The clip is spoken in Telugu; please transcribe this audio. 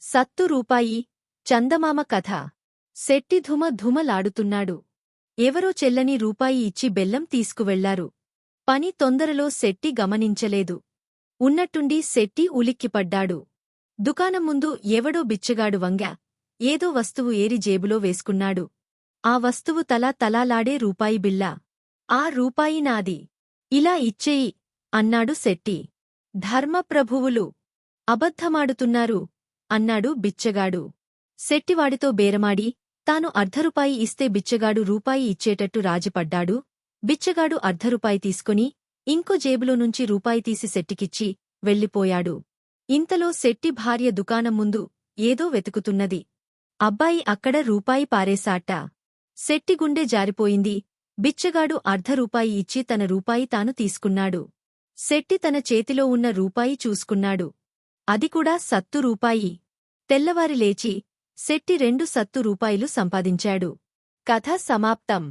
సత్తు రూపాయి చందమామ కథ. శెట్టి ధుమ-ధుమలాడుతున్నాడు. ఎవరో చెల్లని రూపాయి ఇచ్చి బెల్లం తీసుకువెళ్లారు. పని తొందరలో శెట్టి గమనించలేదు. ఉన్నట్టుండి శెట్టి ఉలిక్కిపడ్డాడు. దుకాణం ముందు ఎవడో బిచ్చగాడు వంగా ఏదో వస్తువు ఏరి జేబులో వేసుకున్నాడు. ఆ వస్తువు తలాలాడే రూపాయి బిళ్ళ. ఆ రూపాయి నాది. ఇలా ఇచ్చేయి అన్నాడు శెట్టి. ధర్మప్రభువులు అబద్ధమాడుతున్నారు అన్నాడు బిచ్చగాడు. శెట్టివాడితో బేరమాడి తాను అర్ధరూపాయి ఇస్తే బిచ్చగాడు రూపాయి ఇచ్చేటట్టు రాజీపడ్డాడు. బిచ్చగాడు అర్ధరూపాయి తీసుకుని ఇంకో జేబులో నుంచి రూపాయి తీసి శెట్టికిచ్చి వెళ్ళిపోయాడు. ఇంతలో శెట్టి భార్య దుకాణం ముందు ఏదో వెతుకుతున్నది. అబ్బాయి అక్కడ రూపాయి పారేశాట. శెట్టి గుండె జారిపోయింది. బిచ్చగాడు అర్ధరూపాయి ఇచ్చి తన రూపాయి తాను తీసుకున్నాడు. శెట్టి తన చేతిలో ఉన్న రూపాయి చూసుకున్నాడు. అది కూడా సత్తు రూపాయి. తెల్లవారి లేచి శెట్టి 2 సత్తు రూపాయిలు సంపాదించాడు. కథ సమాప్తం.